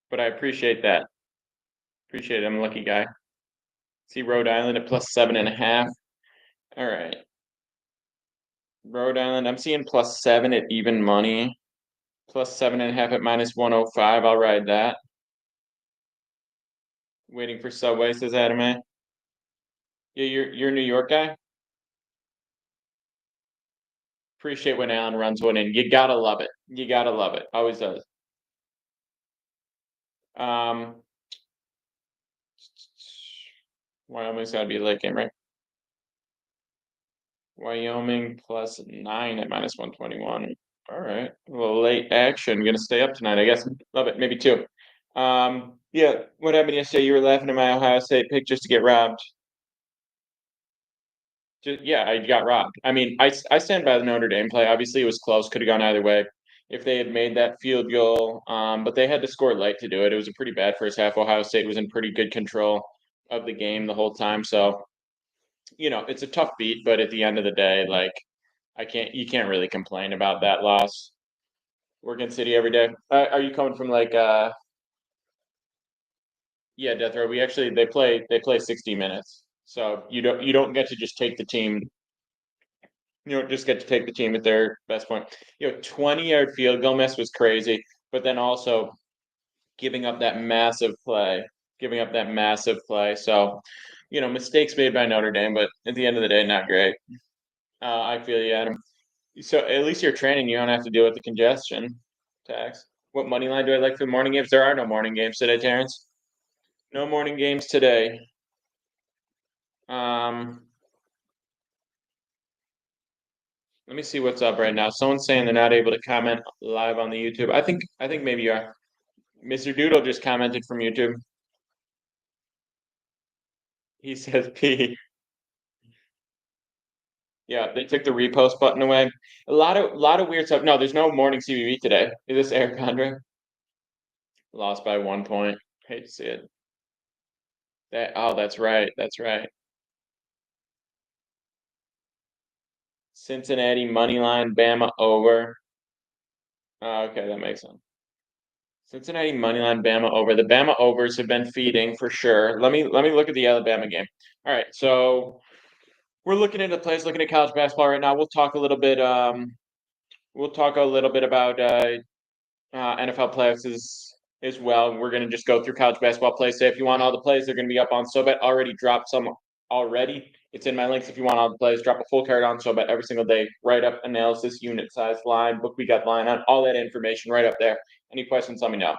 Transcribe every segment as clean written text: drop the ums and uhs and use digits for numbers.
but I appreciate that. Appreciate it. I'm a lucky guy. See Rhode Island at plus 7.5. All right. Rhode Island, I'm seeing plus 7 at even money. Plus 7.5 at minus 105. I'll ride that. Waiting for Subway, says Adame. Yeah, you're a New York guy? Appreciate when Allen runs one in. You gotta love it. You gotta love it. Always does. Wyoming's gotta be a late game, right? Wyoming plus 9 at minus 121. All right. A little late action. Gonna stay up tonight, I guess. Love it. Maybe two. Yeah, what happened yesterday? You were laughing at my Ohio State pick just to get robbed. Yeah, I got robbed. I mean, I stand by the Notre Dame play. Obviously, it was close. Could have gone either way if they had made that field goal. But they had to score late to do it. It was a pretty bad first half. Ohio State was in pretty good control of the game the whole time. So, it's a tough beat. But at the end of the day, like, you can't really complain about that loss. Working City every day. Are you coming from like, yeah, Death Row? They play 60 minutes. So you don't get to just take the team. You don't just get to take the team at their best point. 20-yard field goal miss was crazy, but then also giving up that massive play, So, mistakes made by Notre Dame, but at the end of the day, not great. I feel you, Adam. So at least you're training. You don't have to deal with the congestion tax. What money line do I like for the morning games? There are no morning games today, Terrence. No morning games today. Let me see what's up right now. Someone's saying they're not able to comment live on the YouTube. I think maybe you are. Mr. Doodle just commented from YouTube. He says P. Yeah, they took the repost button away. A lot of weird stuff. No, there's no morning CBB today. Is this Eric Andre? Lost by 1 point. Hate to see it. That's right. That's right. Cincinnati money line, Bama over. Okay, that makes sense. Cincinnati money line, Bama over. The Bama overs have been feeding for sure. Let me look at the Alabama game. All right, so we're looking into plays, looking at college basketball right now. We'll talk a little bit. We'll talk a little bit about NFL playoffs as well. We're going to just go through college basketball plays. So if you want all the plays, they're going to be up on SoBet. Already dropped some already. It's in my links. If you want all the plays, drop a full card on SoBet every single day. Write up analysis, unit size, line, book we got line on, all that information right up there. Any questions, let me know.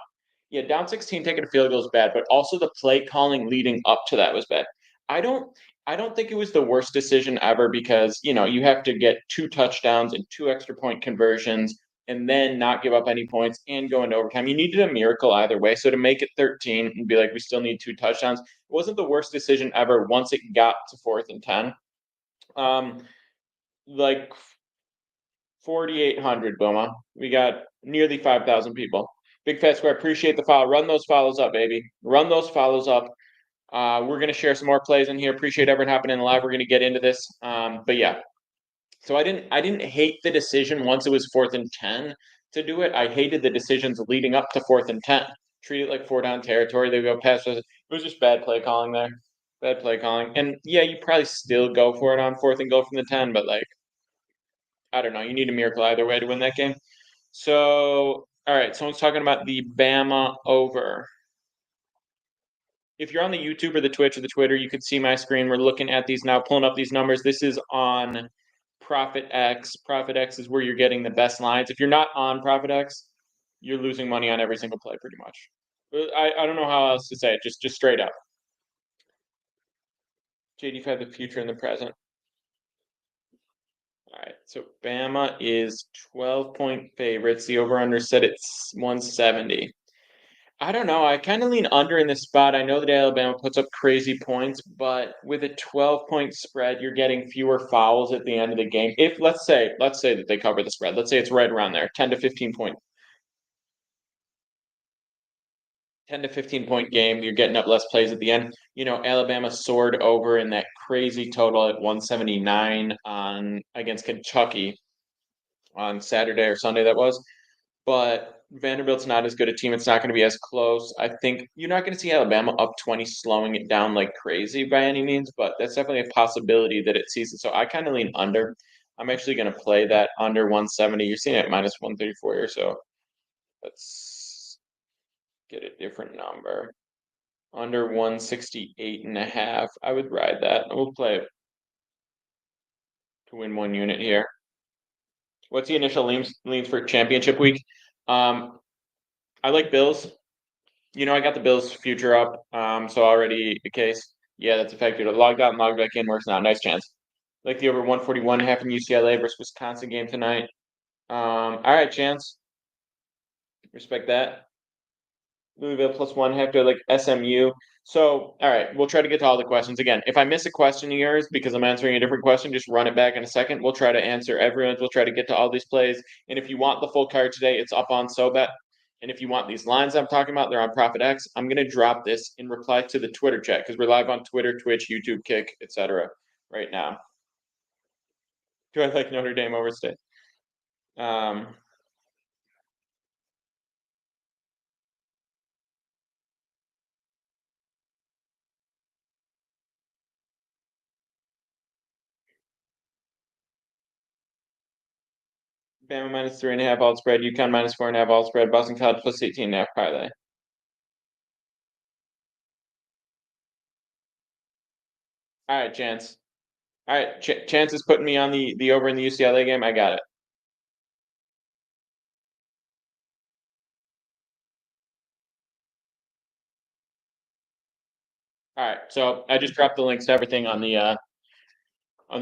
Yeah, down 16, taking a field goal is bad, but also the play calling leading up to that was bad. I don't think it was the worst decision ever because, you have to get 2 touchdowns and 2 extra point conversions and then not give up any points and go into overtime. You needed a miracle either way. So to make it 13 and be like, we still need 2 touchdowns, it wasn't the worst decision ever once it got to 4th and 10. Like 4,800, Boma. We got nearly 5,000 people. Big Fat Square, appreciate the follow. Run those follows up, baby. Run those follows up. We're going to share some more plays in here. Appreciate everyone hopping in live. We're going to get into this. But yeah, so I didn't hate the decision once it was 4th and 10 to do it. I hated the decisions leading up to 4th and 10. Treat it like 4-down territory. They go past us. It was just bad play calling there. Bad play calling. And yeah, you probably still go for it on 4th and go from the 10, but like, I don't know. You need a miracle either way to win that game. So, all right. Someone's talking about the Bama over. If you're on the YouTube or the Twitch or the Twitter, you could see my screen. We're looking at these now, pulling up these numbers. This is on Profit X. Profit X is where you're getting the best lines. If you're not on Profit X, you're losing money on every single play pretty much. I don't know how else to say it, just straight up. JD5, the future and the present. All right, so Bama is 12-point favorites. The over-under set at 170. I don't know. I kind of lean under in this spot. I know that Alabama puts up crazy points, but with a 12-point spread, you're getting fewer fouls at the end of the game. If let's say that they cover the spread. Let's say it's right around there, 10 to 15 point. 10 to 15 point game, you're getting up less plays at the end. Alabama soared over in that crazy total at 179 against Kentucky on Saturday or Sunday that was. But Vanderbilt's not as good a team. It's not going to be as close. I think you're not going to see Alabama up 20 slowing it down like crazy by any means, but that's definitely a possibility that it sees it. So I kind of lean under. I'm actually going to play that under 170. You're seeing it minus 134 here, so let's get a different number. Under 168.5. I would ride that. We'll play it to win 1 unit here. What's the initial leans for championship week? I like Bills. I got the Bills future up. So already the case. Yeah, that's affected. Logged out and logged back in works now. Nice chance. Like the over 141 half in UCLA versus Wisconsin game tonight. All right, chance. Respect that. Louisville plus 1 half to like SMU. So, all right, we'll try to get to all the questions again. If I miss a question of yours because I'm answering a different question, just run it back in a second. We'll try to answer everyone's. We'll try to get to all these plays. And if you want the full card today, it's up on SoBet. And if you want these lines I'm talking about, they're on Profit X. I'm going to drop this in reply to the Twitter chat because we're live on Twitter, Twitch, YouTube, Kick, etc. right now. Do I like Notre Dame over State? Bama minus 3.5 all spread. UConn minus 4.5 all spread. Boston College plus 18.5 parlay. All right, Chance. All right, Chance is putting me on the over in the UCLA game. I got it. All right, so I just dropped the links to everything on the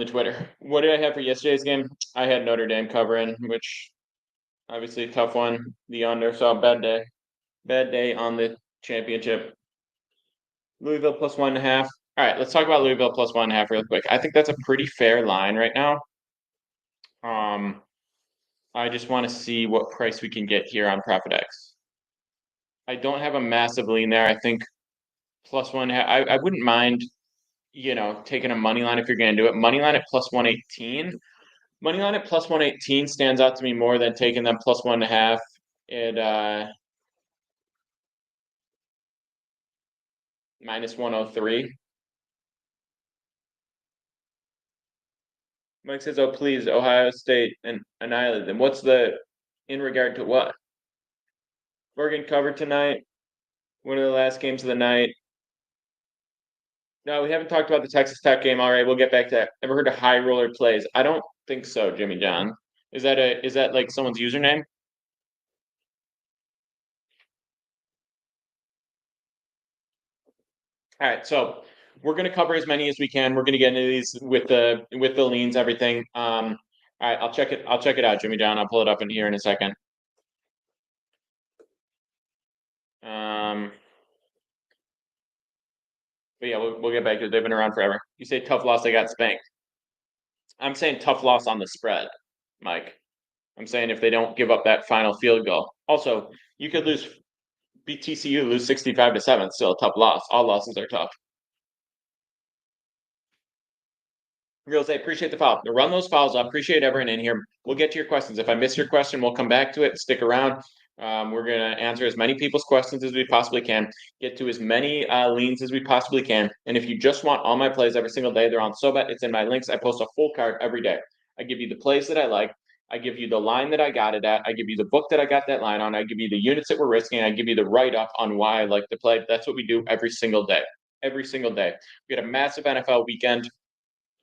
Twitter. What did I have for yesterday's game? I had Notre Dame covering, which obviously a tough one. The under, so bad day on the championship. Louisville plus 1.5. All right, let's talk about Louisville plus 1.5 real quick. I think that's a pretty fair line right now. I just want to see what price we can get here on Profit X. I don't have a massive lean there. I think plus 1.5. I wouldn't mind, taking a money line if you're going to do it. Money line at plus 118. Money line at plus 118 stands out to me more than taking them plus 1.5. At minus 103. Mike says, "Oh please, Ohio State and annihilate them." What's the in regard to what? Oregon covered tonight. One of the last games of the night. No, we haven't talked about the Texas Tech game. All right, we'll get back to that. Ever heard of High Roller Plays? I don't think so, Jimmy John. Is that like someone's username? All right, so we're gonna cover as many as we can. We're gonna get into these with the leans, everything. All right, I'll check it. I'll check it out, Jimmy John. I'll pull it up in here in a second. But yeah, we'll get back to it. They've been around forever. You say tough loss, they got spanked. I'm saying tough loss on the spread, Mike. I'm saying if they don't give up that final field goal. Also, you could beat TCU, lose 65-7. Still a tough loss. All losses are tough. Reals, I appreciate the follow. Run those files. I appreciate everyone in here. We'll get to your questions. If I miss your question, we'll come back to it. Stick around. We're going to answer as many people's questions as we possibly can, get to as many leans as we possibly can. And if you just want all my plays every single day, they're on SoBet. It's in my links. I post a full card every day. I give you the plays that I like. I give you the line that I got it at. I give you the book that I got that line on. I give you the units that we're risking. I give you the write-up on why I like to play. That's what we do every single day. Every single day. We had a massive NFL weekend.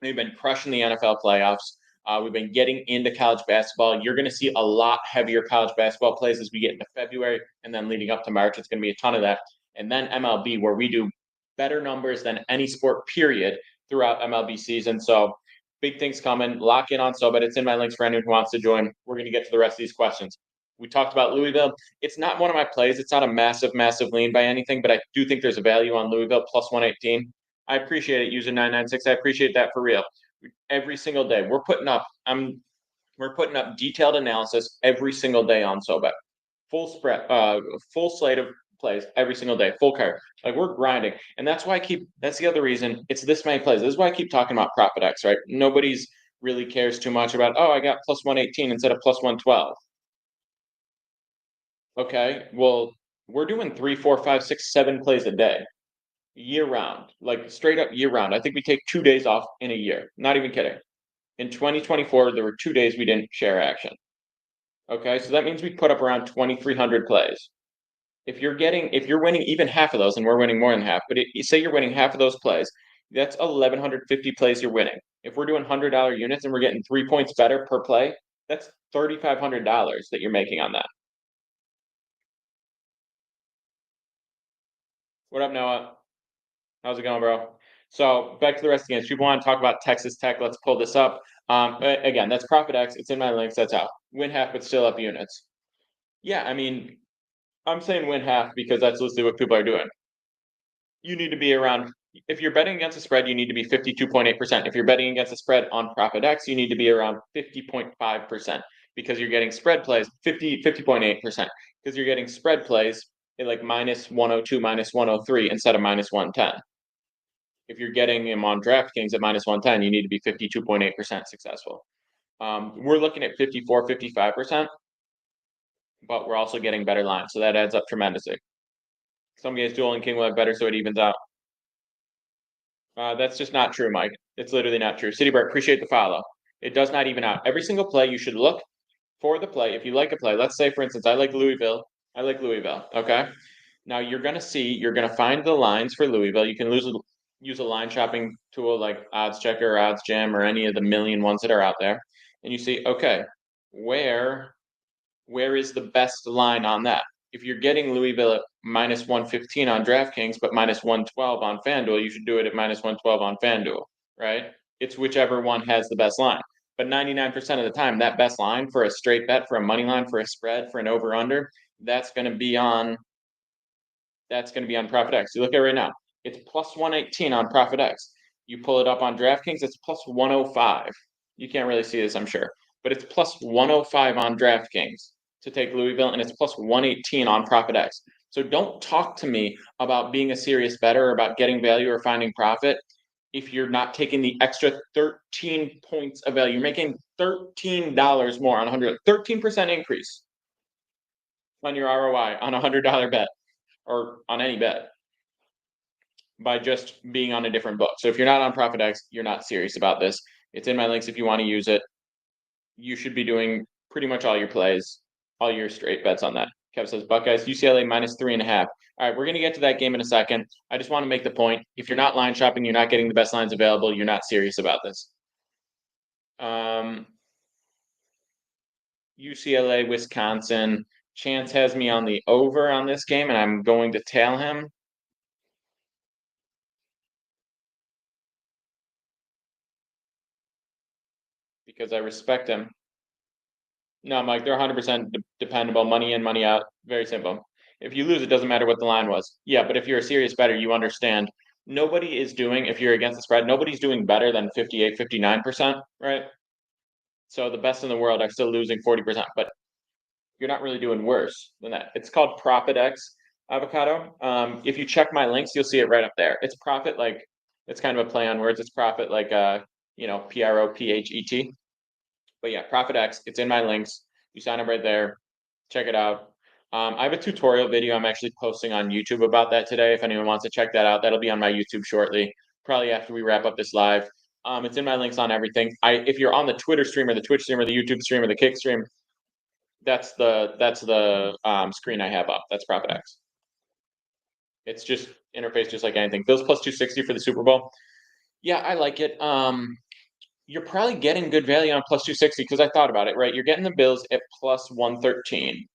We've been crushing the NFL playoffs. We've been getting into college basketball. You're going to see a lot heavier college basketball plays as we get into February and then leading up to March. It's going to be a ton of that. And then MLB, where we do better numbers than any sport, period, throughout MLB season. So big things coming. Lock in on SoBet. It's in my links for anyone who wants to join. We're going to get to the rest of these questions. We talked about Louisville. It's not one of my plays. It's not a massive, massive lean by anything, but I do think there's a value on Louisville plus 118. I appreciate it, user 996. I appreciate that for real. Every single day, we're putting up detailed analysis every single day on SoBet. Full slate of plays every single day, full card. Like we're grinding, and that's why That's the other reason it's this many plays. This is why I keep talking about Profit X, right? Nobody's really cares too much about. Oh, I got plus 118 instead of plus 112. Okay, well, we're doing 3, 4, 5, 6, 7 plays a day, year round, like straight up year round. I think we take 2 days off in a year. Not even kidding. In 2024, there were 2 days we didn't share action. Okay, so that means we put up around 2,300 plays. If you're winning even half of those, and we're winning more than half, but say you're winning half of those plays, that's 1,150 plays you're winning. If we're doing $100 units and we're getting 3 points better per play, that's $3,500 that you're making on that. What up, Noah? How's it going, bro? So back to the rest of the games. People want to talk about Texas Tech. Let's pull this up. Again, that's Profit X. It's in my links. That's how. Win half, but still up units. Yeah, I mean, I'm saying win half because that's literally what people are doing. You need to be around, if you're betting against a spread, you need to be 52.8%. If you're betting against a spread on Profit X, you need to be around 50.5% because you're getting spread plays 50.8% because you're getting spread plays at like minus 102, minus 103 instead of minus 110. If you're getting him on DraftKings at minus 110, you need to be 52.8% successful. We're looking at 54, 55%, but we're also getting better lines. So that adds up tremendously. Some guys dueling king will have better, so it evens out. That's just not true, Mike. It's literally not true. Citybird, appreciate the follow. It does not even out. Every single play, you should look for the play. If you like a play, let's say, for instance, I like Louisville. Okay. Now you're gonna find the lines for Louisville. You can use a line shopping tool like Odds Checker or Odds Jam or any of the million ones that are out there, and you see, okay, where is the best line on that? If you're getting Louisville at minus 115 on DraftKings, but minus 112 on FanDuel, you should do it at minus 112 on FanDuel, right? It's whichever one has the best line. But 99% of the time, that best line for a straight bet, for a money line, for a spread, for an over under, that's going to be on Profit X. You look at it right now, it's plus 118 on Profit X. You pull it up on DraftKings, it's plus 105. You can't really see this, I'm sure, but it's plus 105 on DraftKings to take Louisville, and it's plus 118 on Profit X. So don't talk to me about being a serious bettor or about getting value or finding profit if you're not taking the extra 13 points of value. You're making $13 more on 100, 13% increase on your ROI on a $100 bet or on any bet by just being on a different book. So if you're not on Profit X, you're not serious about this. It's in my links if you want to use it. You should be doing pretty much all your plays, all your straight bets on that. Kev says Buckeyes, UCLA minus 3.5. All right, we're gonna get to that game in a second. I just want to make the point: if you're not line shopping, you're not getting the best lines available. You're not serious about this. UCLA, Wisconsin. Chance has me on the over on this game, and I'm going to tail him. Because I respect him. No, Mike, they're 100% dependable. Money in, money out. Very simple. If you lose, it doesn't matter what the line was. Yeah, but if you're a serious bettor, you understand. Nobody is doing, if you're against the spread, nobody's doing better than 58, 59%, right? So the best in the world are still losing 40%, but you're not really doing worse than that. It's called Profit X Avocado. If you check my links, you'll see it right up there. It's profit like, it's kind of a play on words. It's profit like, PROPHET. But yeah, Profit X, it's in my links. You sign up right there. Check it out. I have a tutorial video I'm actually posting on YouTube about that today. If anyone wants to check that out, that'll be on my YouTube shortly, probably after we wrap up this live. It's in my links on everything. If you're on the Twitter stream or the Twitch stream or the YouTube stream or the Kick stream, that's the screen I have up. That's Profit X. It's just interface just like anything. Bills plus 260 for the Super Bowl. Yeah, I like it. You're probably getting good value on plus 260 because I thought about it, right? You're getting the Bills at plus 113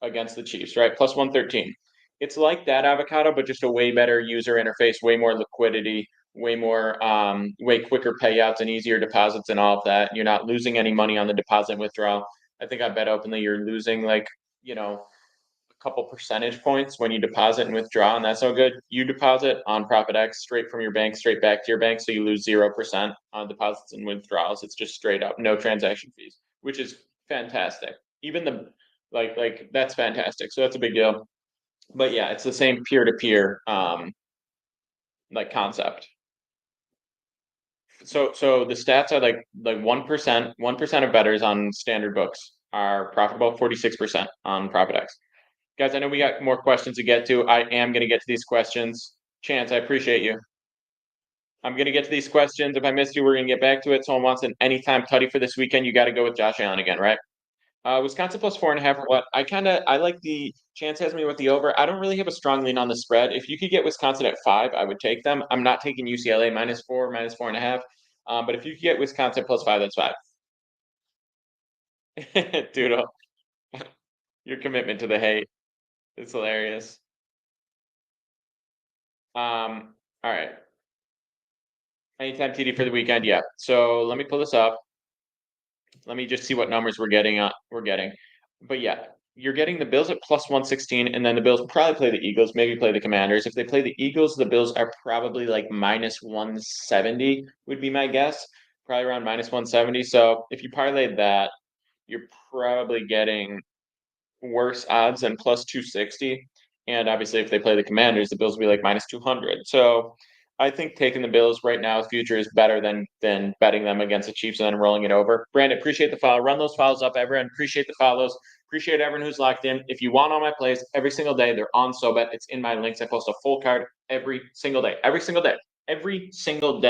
against the Chiefs, right? Plus 113. It's like that avocado, but just a way better user interface, way more liquidity, way quicker payouts and easier deposits and all of that. You're not losing any money on the deposit withdrawal. I think I bet openly you're losing like, a couple percentage points when you deposit and withdraw, and that's no good. You deposit on Profit X straight from your bank, straight back to your bank, so you lose 0% on deposits and withdrawals. It's just straight up, no transaction fees, which is fantastic. Even the like that's fantastic. So that's a big deal. But yeah, it's the same peer-to-peer like concept. So the stats are like 1% of bettors on standard books are profitable, 46% on Profit X. Guys, I know we got more questions to get to. I am going to get to these questions. Chance, I appreciate you. I'm going to get to these questions. If I missed you, we're going to get back to it. Someone wants an anytime tutty for this weekend. You got to go with Josh Allen again, right? Wisconsin plus 4.5 or what? I like the Chance has me with the over. I don't really have a strong lean on the spread. If you could get Wisconsin at 5, I would take them. I'm not taking UCLA -4, -4.5. But if you could get Wisconsin plus 5, that's 5. Doodle, your commitment to the hate. It's hilarious. All right. Anytime TD for the weekend, yeah. So let me pull this up. Let me just see what numbers we're getting. But yeah, you're getting the Bills at plus 116, and then the Bills probably play the Eagles, maybe play the Commanders. If they play the Eagles, the Bills are probably like minus 170 would be my guess. Probably around minus 170. So if you parlay that, you're probably getting worse odds than plus 260. And obviously, if they play the Commanders, the Bills will be like minus 200. So I think taking the Bills right now, future is better than betting them against the Chiefs and then rolling it over. Brandon, appreciate the follow. Run those follows up, everyone. Appreciate the follows. Appreciate everyone who's locked in. If you want all my plays every single day, they're on SoBet. It's in my links. I post a full card every single day. Every single day. Every single day.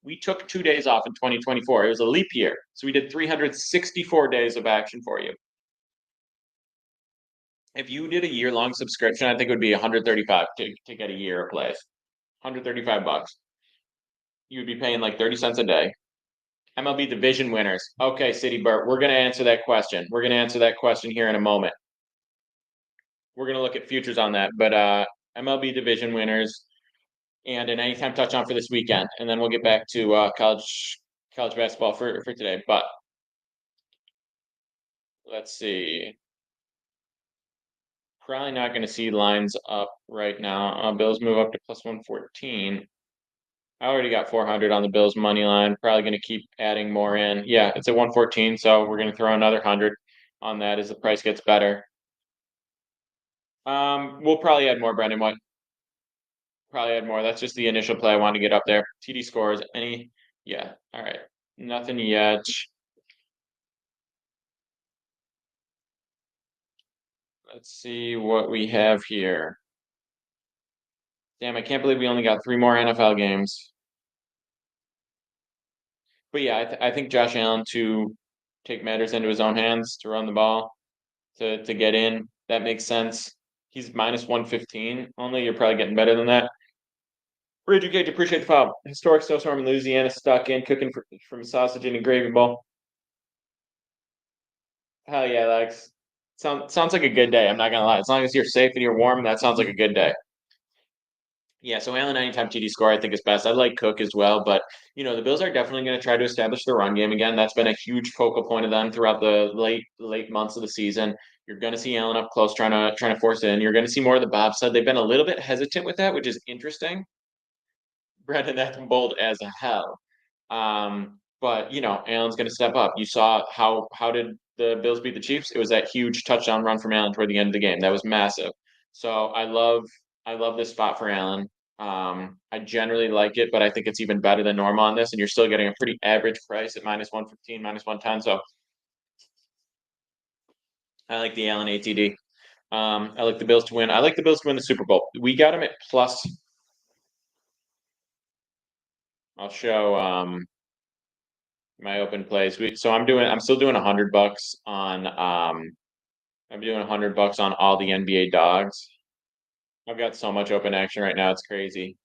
We took 2 days off in 2024. It was a leap year. So we did 364 days of action for you. If you did a year-long subscription, I think it would be 135 to get a year of plays. 135 bucks. You would be paying like 30 cents a day. MLB division winners. Okay, City Burt, we're going to answer that question. We're going to answer that question here in a moment. We're going to look at futures on that, but MLB division winners and an anytime touchdown for this weekend, and then we'll get back to college basketball for today. But let's see. Probably not going to see lines up right now. Bills move up to plus 114. I already got 400 on the Bills money line. Probably going to keep adding more in. Yeah, it's at 114, so we're going to throw another 100 on that as the price gets better. We'll probably add more, Brendan. What? Probably add more. That's just the initial play I want to get up there. TD scores. Any? Yeah. All right. Nothing yet. Let's see what we have here. Damn, I can't believe we only got 3 more NFL games. But yeah, I think Josh Allen to take matters into his own hands, to run the ball, to get in. That makes sense. He's minus 115 only. You're probably getting better than that. Richard Gage, appreciate the follow. Historic snowstorm in Louisiana, stuck in, cooking from sausage in a gravy bowl. Hell yeah, Lex. Sounds like a good day. I'm not gonna lie. As long as you're safe and you're warm, that sounds like a good day. Yeah, so Allen anytime TD score I think is best. I like Cook as well, but the Bills are definitely going to try to establish the run game again. That's been a huge focal point of them throughout the late months of the season. You're going to see Allen up close trying to force it in. You're going to see more of the bobsled. They've been a little bit hesitant with that, which is interesting. Brendan, that's bold as hell. But Allen's going to step up. You saw how did the Bills beat the Chiefs? It was that huge touchdown run from Allen toward the end of the game. That was massive. So I love this spot for Allen. I generally like it, but I think it's even better than normal on this, and you're still getting a pretty average price at minus 115, minus 110. So I like the Allen ATD. I like the Bills to win. I like the Bills to win the Super Bowl. We got them at plus. I'll show my open plays. I'm still doing $100 on I'm doing $100 on all the NBA dogs. I've got so much open action right now, it's crazy.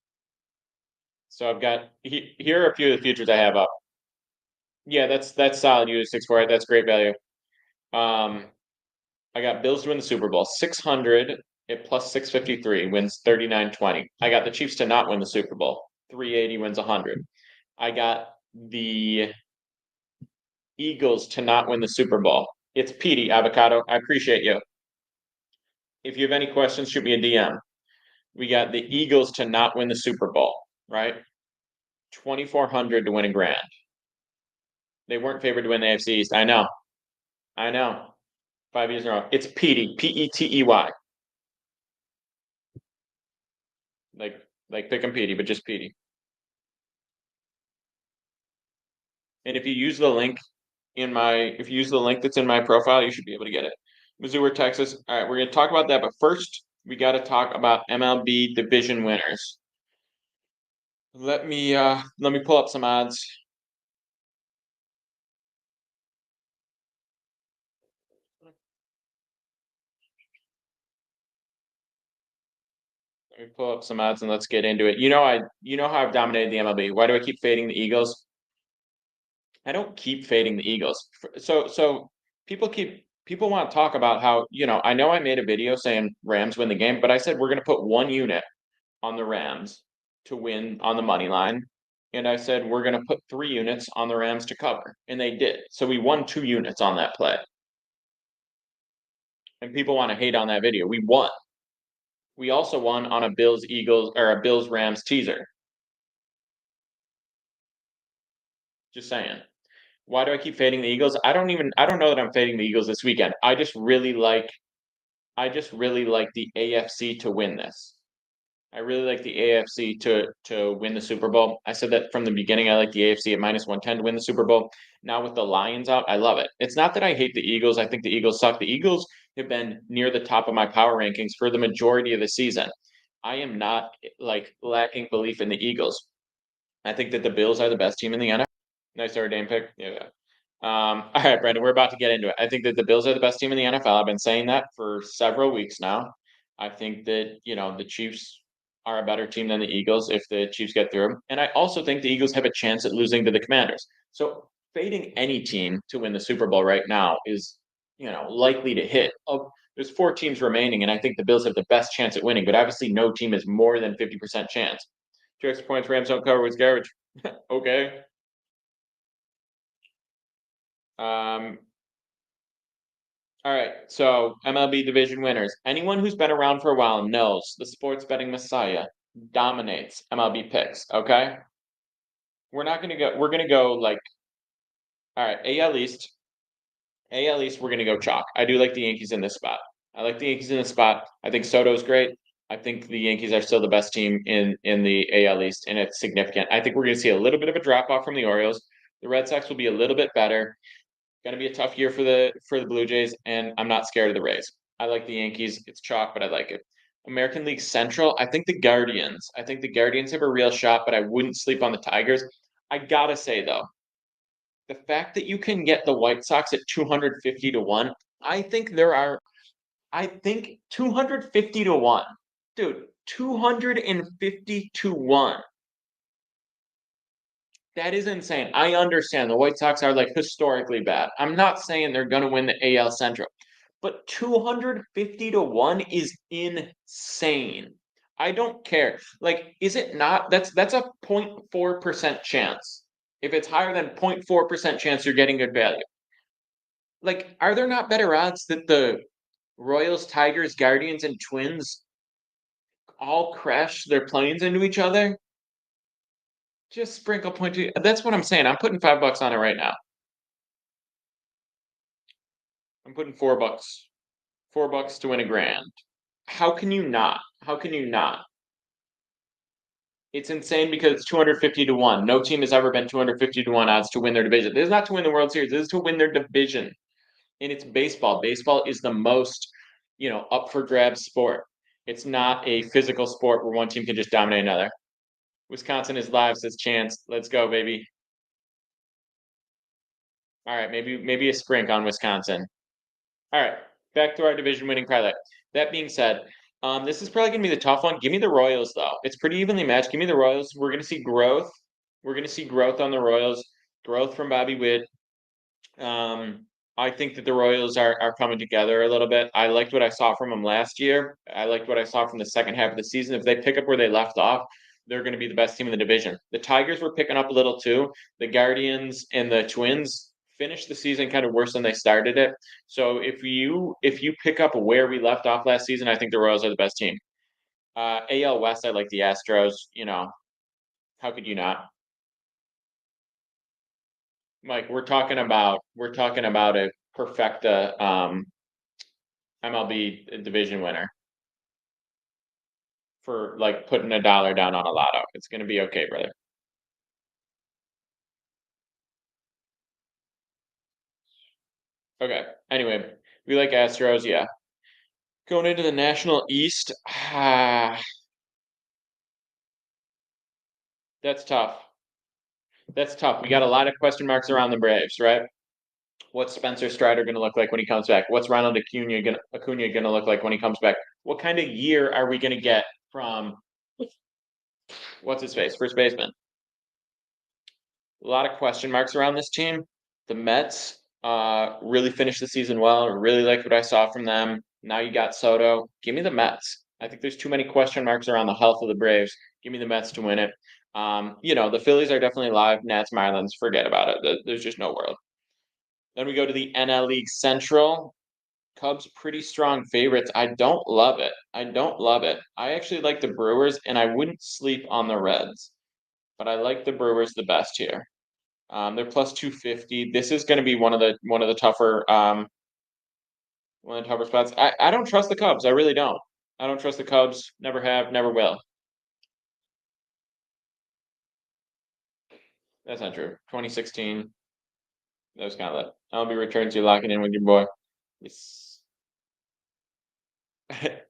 So I've got here are a few of the futures I have up. Yeah, that's solid. You 6 for it. That's great value. I got Bills to win the Super Bowl. 600 at plus 653 wins 39.20. I got the Chiefs to not win the Super Bowl. 380 wins 100. I got the Eagles to not win the Super Bowl. It's Petey Avocado. I appreciate you. If you have any questions, shoot me a DM. We got the Eagles to not win the Super Bowl, right? 2,400 to win a grand. They weren't favored to win the AFC East. I know. 5 years in a row. It's Petey, Petey. Like pick 'em Petey, but just Petey. And if you use the link that's in my profile, you should be able to get it. Missouri, Texas. All right, we're gonna talk about that, but first we got to talk about MLB division winners. Let me pull up some odds. Let me pull up some odds and let's get into it. You know how I've dominated the MLB. Why do I keep fading the Eagles? I don't keep fading the Eagles. So people want to talk about how, I know I made a video saying Rams win the game, but I said we're going to put 1 unit on the Rams to win on the money line. And I said we're going to put 3 units on the Rams to cover. And they did. So we won 2 units on that play. And people want to hate on that video. We won. We also won on a Bills Eagles or a Bills Rams teaser. Just saying. Why do I keep fading the Eagles? I don't know that I'm fading the Eagles this weekend. I just really like the AFC to win this. I really like the AFC to win the Super Bowl. I said that from the beginning. I like the AFC at -110 to win the Super Bowl. Now with the Lions out, I love it. It's not that I hate the Eagles. I think the Eagles suck. The Eagles have been near the top of my power rankings for the majority of the season. I am not like lacking belief in the Eagles. I think that the Bills are the best team in the NFL. Nice ordained pick. Yeah. All right, Brandon, we're about to get into it. I think that the Bills are the best team in the NFL. I've been saying that for several weeks now. I think that, the Chiefs are a better team than the Eagles if the Chiefs get through. And I also think the Eagles have a chance at losing to the Commanders. So fading any team to win the Super Bowl right now is, likely to hit. Oh, there's 4 teams remaining, and I think the Bills have the best chance at winning, but obviously no team is more than 50% chance. 2 extra points, Rams don't cover was garbage. Okay. Um, all right, so MLB division winners. Anyone who's been around for a while knows the sports betting messiah dominates MLB picks. Okay, we're gonna go like, all right, AL East. AL East, we're gonna go chalk. I do like the Yankees in this spot. I like the Yankees in this spot. I think Soto's great. I think the Yankees are still the best team in the AL East, and it's significant. I think we're gonna see a little bit of a drop off from the Orioles. The Red Sox will be a little bit better. Going to be a tough year for the Blue Jays, and I'm not scared of the Rays. I like the Yankees. It's chalk, but I like it. American League Central, I think the Guardians. I think the Guardians have a real shot, but I wouldn't sleep on the Tigers. I gotta say though, the fact that you can get the White Sox at 250 to 1, I think 250 to 1. Dude, 250 to 1. That is insane. I understand the White Sox are like historically bad. I'm not saying they're going to win the AL Central, but 250 to 1 is insane. I don't care. Like, is it not? That's a 0.4% chance. If it's higher than 0.4% chance, you're getting good value. Like, are there not better odds that the Royals, Tigers, Guardians, and Twins all crash their planes into each other? Just sprinkle point two. That's what I'm saying. I'm putting $5 on it right now. I'm putting $4. $4 to win a grand. How can you not? How can you not? It's insane because it's 250 to 1. No team has ever been 250 to 1 odds to win their division. This is not to win the World Series. This is to win their division. And it's baseball. Baseball is the most, up for grabs sport. It's not a physical sport where one team can just dominate another. Wisconsin is live, says Chance. Let's go, baby. All right, maybe a sprink on Wisconsin. All right, back to our division winning parlay. That being said, this is probably gonna be the tough one. Give me the Royals though. It's pretty evenly matched. Give me the Royals. We're gonna see growth. We're gonna see growth on the Royals. Growth from Bobby Witt. I think that the Royals are coming together a little bit. I liked what I saw from them last year. I liked what I saw from the second half of the season. If they pick up where they left off, they're going to be the best team in the division. The Tigers were picking up a little too. The Guardians and the Twins finished the season kind of worse than they started it. So if you pick up where we left off last season, I think the Royals are the best team. AL West, I like the Astros. How could you not? Mike, we're talking about a perfecta MLB division winner for like putting $1 down on a lotto. It's gonna be okay, brother. Okay. Anyway, We like Astros, yeah. Going into the National East, that's tough. That's tough. We got a lot of question marks around the Braves, right? What's Spencer Strider going to look like when he comes back? What's Ronald Acuna going to look like when he comes back? What kind of year are we going to get from what's his face, first baseman? A lot of question marks around this team. The Mets really finished the season well. Really like what I saw from them. Now you got Soto. Give me the Mets. I think there's too many question marks around the health of the Braves. Give me the Mets to win it. The Phillies are definitely live. Nats, Marlins, forget about it. There's just no world. Then we go to the NL League Central. Cubs pretty strong favorites. I don't love it. I don't love it. I actually like the Brewers, and I wouldn't sleep on the Reds, but I like the Brewers the best here. They're plus 250. This is going to be one of the tougher spots. I don't trust the Cubs. I really don't. I don't trust the Cubs. Never have. Never will. That's not true. 2016. That was kind of that. I'll be returned to locking in with your boy. Yes.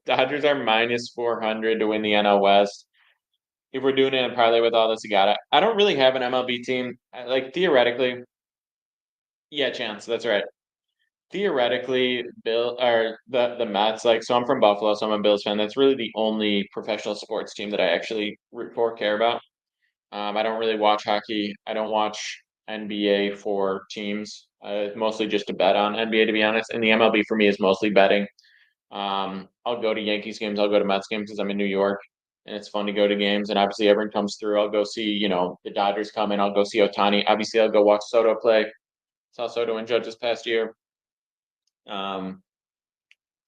Dodgers are minus 400 to win the NL West. If we're doing it in parlay with all this, you got it. I don't really have an MLB team. Like theoretically, yeah, chance. That's right. Theoretically, Bill or the Mets, like, so I'm from Buffalo, so I'm a Bills fan. That's really the only professional sports team that I actually root for, care about. I don't really watch hockey. I don't watch NBA for teams. Mostly just to bet on NBA, to be honest. And the MLB for me is mostly betting. I'll go to Yankees games. I'll go to Mets games because I'm in New York, and it's fun to go to games. And obviously, everyone comes through. I'll go see, the Dodgers come in. I'll go see Otani. Obviously, I'll go watch Soto play. Saw Soto and Judge this past year. Um,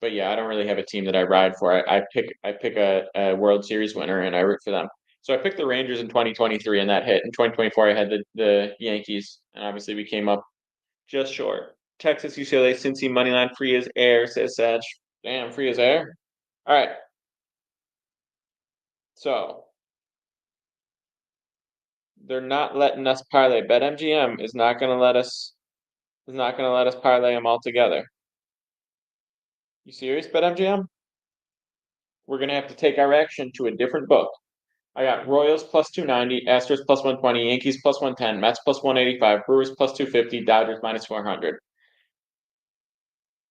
but yeah, I don't really have a team that I ride for. I pick a World Series winner and I root for them. So I picked the Rangers in 2023 and that hit. In 2024, I had the Yankees, and obviously we came up just short. Texas, UCLA, Cincy moneyline free as air, says Sag. Damn, free as air. All right, so they're not letting us parlay. BetMGM is not gonna let us parlay them all together. You serious, BetMGM? We're gonna have to take our action to a different book. I got Royals plus 290, Astros plus 120, Yankees plus 110, Mets plus 185, Brewers plus 250, Dodgers minus 400.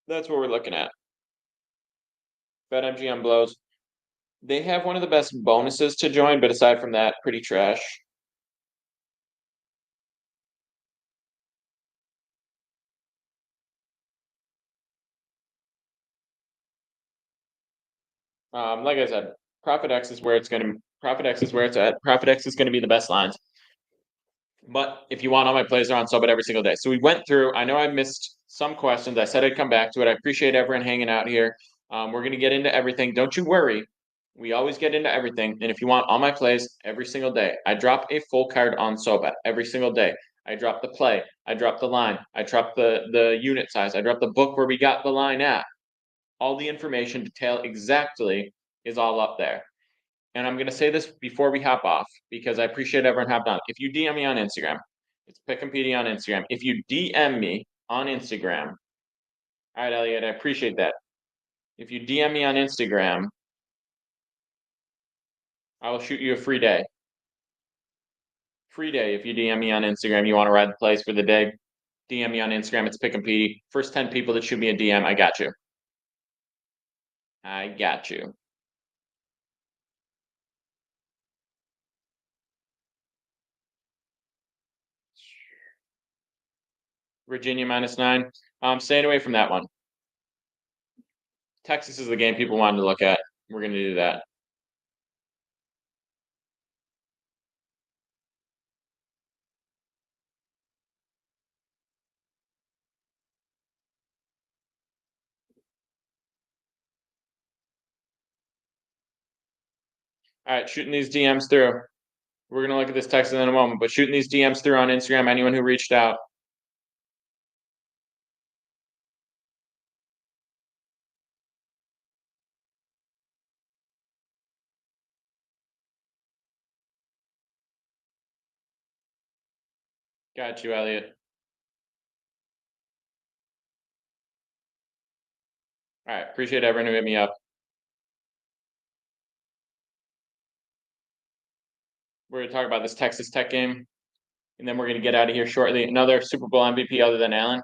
That's what we're looking at. BetMGM blows. They have one of the best bonuses to join, but aside from that, pretty trash. Like I said, Profit X is where it's gonna. Profit X is where it's at. Profit X is gonna be the best lines. But if you want, all my plays are on Subit every single day. So we went through. I know I missed some questions. I said I'd come back to it. I appreciate everyone hanging out here. We're gonna get into everything. Don't you worry. We always get into everything. And if you want all my plays every single day, I drop a full card on Sobet every single day. I drop the play. I drop the line. I drop the unit size. I drop the book where we got the line at. All the information, detail exactly, is all up there. And I'm gonna say this before we hop off because I appreciate everyone hopping on. If you DM me on Instagram, it's Pick and PD on Instagram. If you DM me on Instagram, all right, Elliot, I appreciate that. If you DM me on Instagram, I will shoot you a free day. Free day if you DM me on Instagram. You want to ride the place for the day? DM me on Instagram. It's Pick and PD. First 10 people that shoot me a DM, I got you. I got you. Virginia -9. Staying away from that one. Texas is the game people wanted to look at. We're gonna do that. All right, shooting these DMs through. We're gonna look at this text in a moment, but shooting these DMs through on Instagram. Anyone who reached out. Got you, Elliot. All right, appreciate everyone who hit me up. We're gonna talk about this Texas Tech game, and then we're gonna get out of here shortly. Another Super Bowl MVP other than Allen.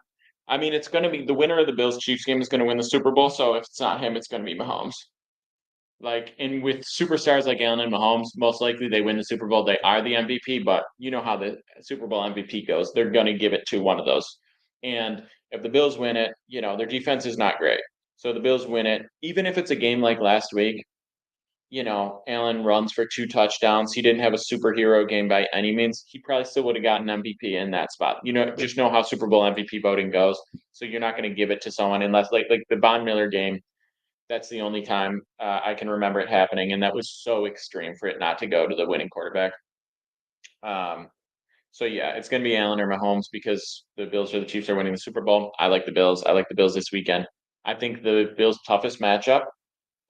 I mean, it's gonna be the winner of the Bills Chiefs game is gonna win the Super Bowl. So if it's not him, it's gonna be Mahomes. Like, and with superstars like Allen and Mahomes, most likely they win the Super Bowl. They are the MVP, but you know how the Super Bowl MVP goes. They're gonna give it to one of those. And if the Bills win it, their defense is not great. So the Bills win it, even if it's a game like last week. Allen runs for 2 touchdowns. He didn't have a superhero game by any means. He probably still would have gotten MVP in that spot. Just know how Super Bowl MVP voting goes. So you're not going to give it to someone unless like the Von Miller game. That's the only time I can remember it happening, and that was so extreme for it not to go to the winning quarterback. Um, so yeah, it's going to be Allen or Mahomes because the Bills or the Chiefs are winning the Super Bowl. I like the Bills. I like the Bills this weekend. I think the Bills' toughest matchup.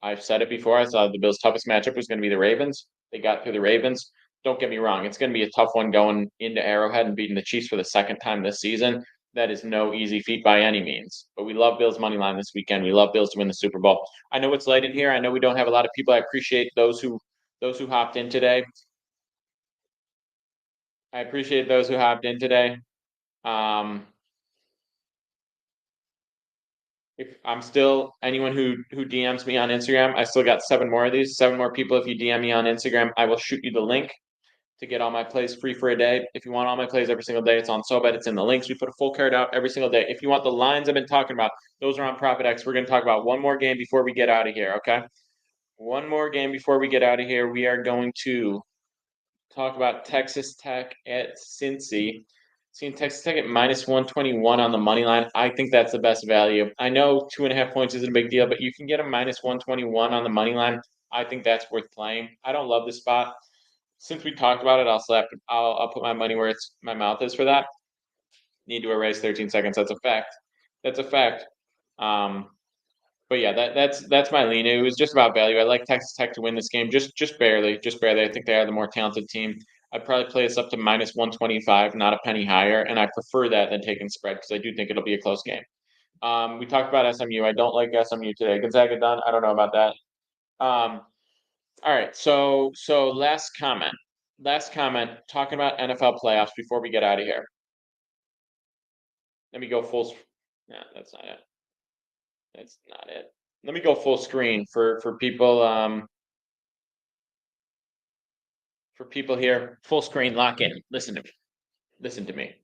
I've said it before. I thought the Bills' toughest matchup was going to be the Ravens. They got through the Ravens. Don't get me wrong; it's going to be a tough one going into Arrowhead and beating the Chiefs for the second time this season. That is no easy feat by any means. But we love Bills money line this weekend. We love Bills to win the Super Bowl. I know it's late in here. I know we don't have a lot of people. I appreciate those who hopped in today. I appreciate those who hopped in today. Um, if I'm still anyone who DMs me on Instagram, I still got 7 more of these. 7 more people. If you DM me on Instagram, I will shoot you the link to get all my plays free for a day. If you want all my plays every single day, it's on SoBet. It's in the links. We put a full card out every single day. If you want the lines I've been talking about, those are on Profit X. We're going to talk about one more game before we get out of here. Okay, one more game before we get out of here. We are going to talk about Texas Tech at Cincy. Seeing Texas Tech at -121 on the money line, I think that's the best value. I know 2.5 points isn't a big deal, but you can get a -121 on the money line. I think that's worth playing. I don't love the spot. Since we talked about it, I'll put my money where my mouth is for that. Need to erase 13 seconds. That's a fact. That's a fact. Um, but yeah, that's my lean. It was just about value. I like Texas Tech to win this game, just barely, just barely. I think they are the more talented team. I'd probably play this up to -125, not a penny higher, and I prefer that than taking spread because I do think it'll be a close game. We talked about SMU. I don't like SMU today. Gonzaga done. I don't know about that. All right. So last comment. Last comment. Talking about NFL playoffs before we get out of here. Let me go full. Yeah, that's not it. That's not it. Let me go full screen for people. For people here, full screen, lock in. Listen to me. Listen to me.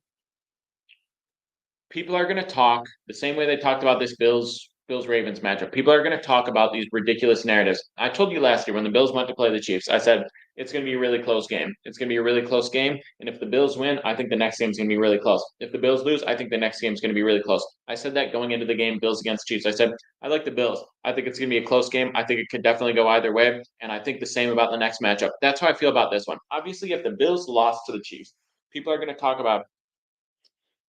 People are going to talk the same way they talked about this Bills Ravens matchup. People are going to talk about these ridiculous narratives. I told you last year when the Bills went to play the Chiefs, I said it's going to be a really close game. It's going to be a really close game, and if the Bills win, I think the next game is going to be really close. If the Bills lose, I think the next game is going to be really close. I said that going into the game, Bills against Chiefs. I said I like the Bills. I think it's going to be a close game. I think it could definitely go either way, and I think the same about the next matchup. That's how I feel about this one. Obviously, if the Bills lost to the Chiefs, people are going to talk about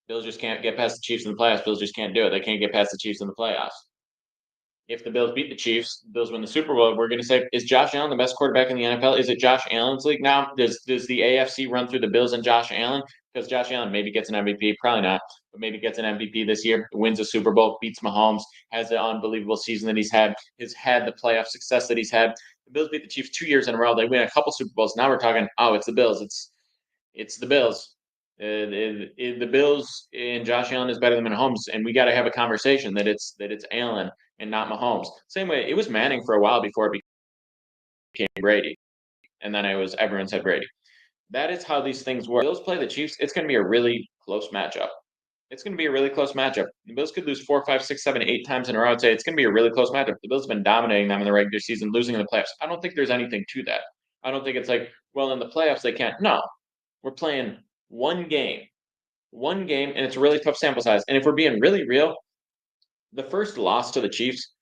Bills just can't get past the Chiefs in the playoffs. Bills just can't do it. They can't get past the Chiefs in the playoffs. If the Bills beat the Chiefs, the Bills win the Super Bowl. We're going to say, is Josh Allen the best quarterback in the NFL? Is it Josh Allen's league now? Does the AFC run through the Bills and Josh Allen? Because Josh Allen maybe gets an MVP, probably not, but maybe gets an MVP this year, wins a Super Bowl, beats Mahomes, has the unbelievable season that has had the playoff success that he's had. The Bills beat the Chiefs 2 years in a row. They win a couple Super Bowls. Now we're talking, oh, it's the Bills. It's the Bills. The Bills and Josh Allen is better than Mahomes, and we got to have a conversation that it's Allen and not Mahomes. Same way it was Manning for a while before it became Brady, and then it was everyone said Brady. That is how these things work. Bills play the Chiefs. It's going to be a really close matchup. It's going to be a really close matchup. The Bills could lose 4, 5, 6, 7, 8 times in a row. I'd say it's going to be a really close matchup. The Bills have been dominating them in the regular season, losing in the playoffs. I don't think there's anything to that. I don't think it's like, well, in the playoffs they can't. No, we're playing one game, and it's a really tough sample size. And if we're being really real, the first loss to the Chiefs,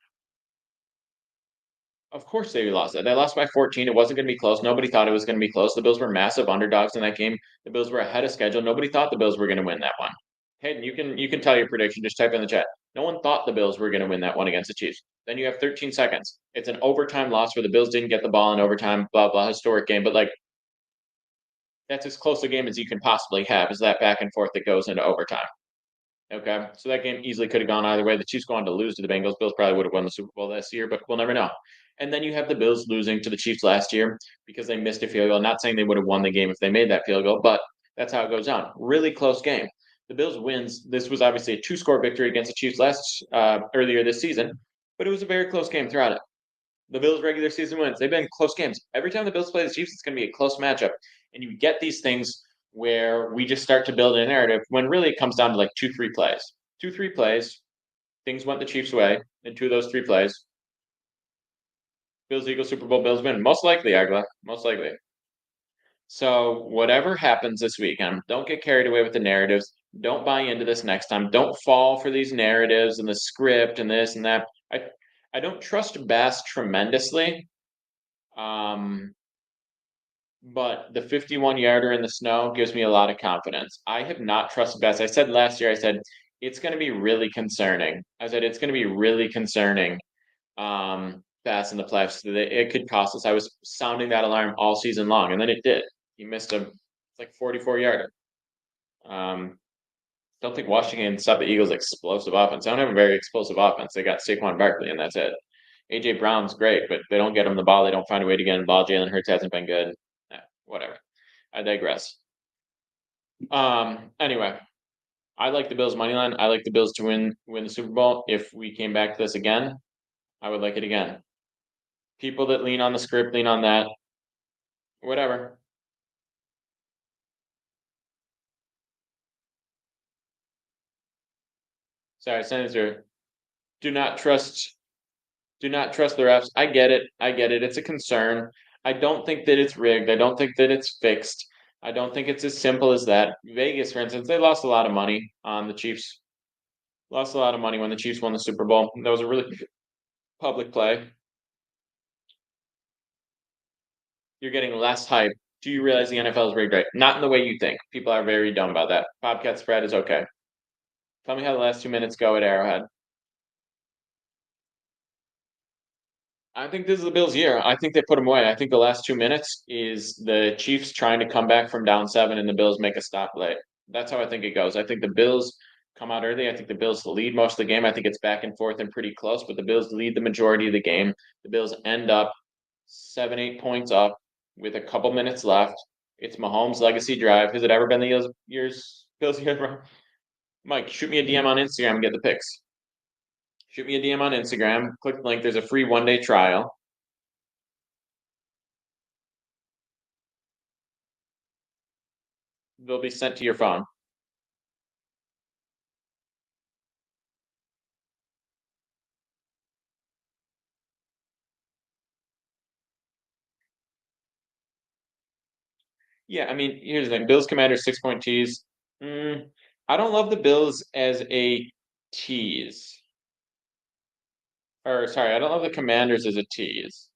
of course they lost that. They lost by 14. It wasn't going to be close. Nobody thought it was going to be close. The Bills were massive underdogs in that game. The Bills were ahead of schedule. Nobody thought the Bills were going to win that one. Hayden, you can tell your prediction. Just type in the chat. No one thought the Bills were going to win that one against the Chiefs. Then you have 13 seconds. It's an overtime loss where the Bills didn't get the ball in overtime. Blah blah. Historic game, but like that's as close a game as you can possibly have. Is that back and forth that goes into overtime? Okay, so that game easily could have gone either way. The Chiefs go on to lose to the Bengals. Bills probably would have won the Super Bowl this year, but we'll never know. And then you have the Bills losing to the Chiefs last year because they missed a field goal. Not saying they would have won the game if they made that field goal, but that's how it goes on. Really close game. The Bills wins. This was obviously a two-score victory against the Chiefs earlier this season, but it was a very close game throughout it. The Bills' regular season wins. They've been close games. Every time the Bills play the Chiefs, it's going to be a close matchup. And you get these things where we just start to build a narrative when really it comes down to like 2-3 plays. 2-3 plays, things went the Chiefs' way in 2 of those 3 plays. Bills Eagles Super Bowl, Bills win. Most likely, Agla. Most likely. So whatever happens this weekend, don't get carried away with the narratives. Don't buy into this next time. Don't fall for these narratives and the script and this and that. I don't trust Bass tremendously. But the 51-yarder in the snow gives me a lot of confidence. I have not trusted Bass. I said last year, I said it's going to be really concerning. I said it's going to be really concerning. Bass in the playoffs. It could cost us. I was sounding that alarm all season long, and then it did. He missed a like 44-yarder. Don't think Washington can stop the Eagles' explosive offense. They don't have a very explosive offense. They got Saquon Barkley, and that's it. AJ Brown's great, but they don't get him the ball. They don't find a way to get him the ball. Jalen Hurts hasn't been good. Whatever. I digress. Anyway, I like the Bills money line. I like the Bills to win the Super Bowl. If we came back to this again, I would like it again. People that lean on the script, lean on that. Whatever. Sorry, Senator. Do not trust do not trust the refs. I get it. I get it. It's a concern. I don't think that it's rigged. I don't think that it's fixed. I don't think it's as simple as that. Vegas, for instance, they lost a lot of money on the Chiefs. Lost a lot of money when the Chiefs won the Super Bowl. That was a really public play. You're getting less hype. Do you realize the NFL is rigged right? Not in the way you think. People are very dumb about that. Bobcat spread is okay. Tell me how the last 2 minutes go at Arrowhead. I think this is the Bills' year. I think they put them away. I think the last 2 minutes is the Chiefs trying to come back from down 7 and the Bills make a stop late. That's how I think it goes. I think the Bills come out early. I think the Bills lead most of the game. I think it's back and forth and pretty close, but the Bills lead the majority of the game. The Bills end up 7, 8 points up with a couple minutes left. It's Mahomes' legacy drive. Has it ever been the Bills years, bro? Mike, shoot me a DM on Instagram and get the picks. Shoot me a DM on Instagram. Click the link. There's a free 1-day trial. They'll be sent to your phone. Yeah, I mean, here's the thing. Bills Commanders 6-point tease. I don't love the Bills as a tease. Or sorry, I don't love the Commanders as a tease.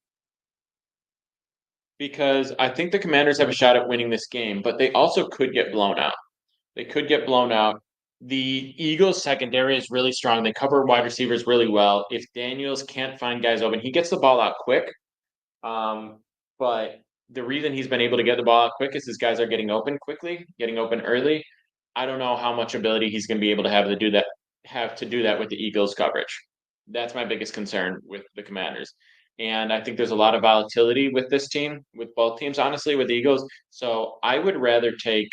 Because I think the Commanders have a shot at winning this game, but they also could get blown out. They could get blown out. The Eagles secondary is really strong. They cover wide receivers really well. If Daniels can't find guys open, he gets the ball out quick. But the reason he's been able to get the ball out quick is his guys are getting open quickly, getting open early. I don't know how much ability he's going to be able to have to do that with the Eagles coverage. That's my biggest concern with the Commanders. And I think there's a lot of volatility with this team, with both teams, honestly, with the Eagles. So I would rather take.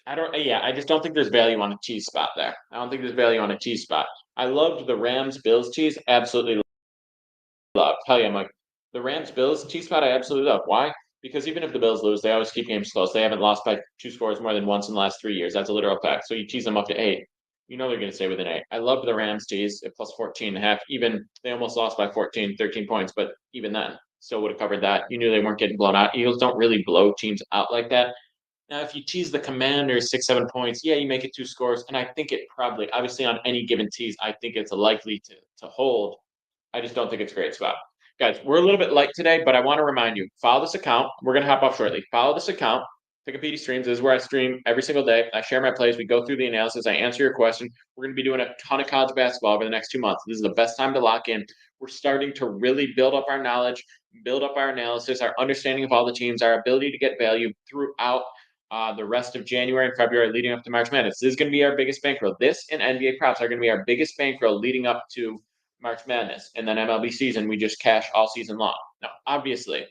I just don't think there's value on a cheese spot there. I don't think there's value on a cheese spot. I loved the Rams Bills cheese, absolutely love. Tell you, I'm like the Rams Bills cheese spot. I absolutely love. Why? Because even if the Bills lose, they always keep games close. They haven't lost by 2 scores more than once in the last 3 years. That's a literal fact. So you tease them up to 8. You know they're going to stay within 8. I love the Rams tease at plus 14.5. Even they almost lost by 14, 13 points, but even then, still would have covered that. You knew they weren't getting blown out. Eagles don't really blow teams out like that. Now, if you tease the Commanders 6, 7 points, yeah, you make it 2 scores, and I think it probably, obviously, on any given tease, I think it's likely to hold. I just don't think it's a great spot. Guys, we're a little bit light today, but I want to remind you, follow this account. We're going to hop off shortly. Follow this account. Pick up PD Streams. This is where I stream every single day. I share my plays. We go through the analysis. I answer your question. We're going to be doing a ton of college basketball over the next 2 months. This is the best time to lock in. We're starting to really build up our knowledge, build up our analysis, our understanding of all the teams, our ability to get value throughout the rest of January and February leading up to March Madness. This is going to be our biggest bankroll. This and NBA props are going to be our biggest bankroll leading up to March Madness. And then MLB season, we just cash all season long. Now, obviously,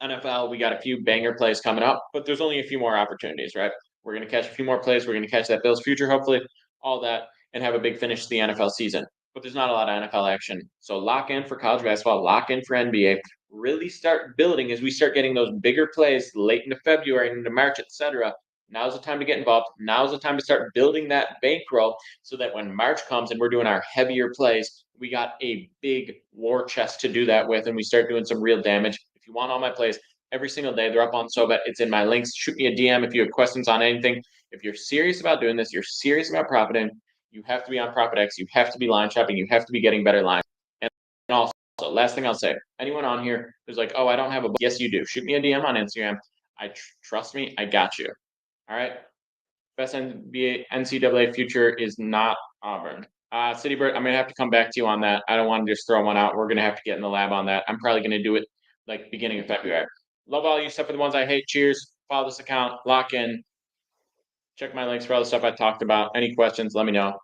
NFL, we got a few banger plays coming up, but there's only a few more opportunities, right? We're going to catch a few more plays. We're going to catch that Bills future, hopefully, all that, and have a big finish to the NFL season. But there's not a lot of NFL action. So lock in for college basketball, lock in for NBA. Really start building as we start getting those bigger plays late into February, into March, etc. Now's the time to get involved. Now's the time to start building that bankroll so that when March comes and we're doing our heavier plays, we got a big war chest to do that with, and we start doing some real damage. If you want all my plays every single day, they're up on SoBet. It's in my links. Shoot me a DM if you have questions on anything. If you're serious about doing this, you're serious about profiting, you have to be on ProfitX. You have to be line shopping. You have to be getting better lines. And also, last thing I'll say, anyone on here who's like, oh, I don't have a, yes, you do. Shoot me a DM on Instagram. Trust me, I got you. All right. Best NCAA future is not Auburn. City Bird, I'm gonna have to come back to you on that. I don't want to just throw one out. We're gonna have to get in the lab on that. I'm probably gonna do it like beginning of February. Love all you, except for the ones I hate. Cheers. Follow this account. Lock in. Check my links for all the stuff I talked about. Any questions? Let me know.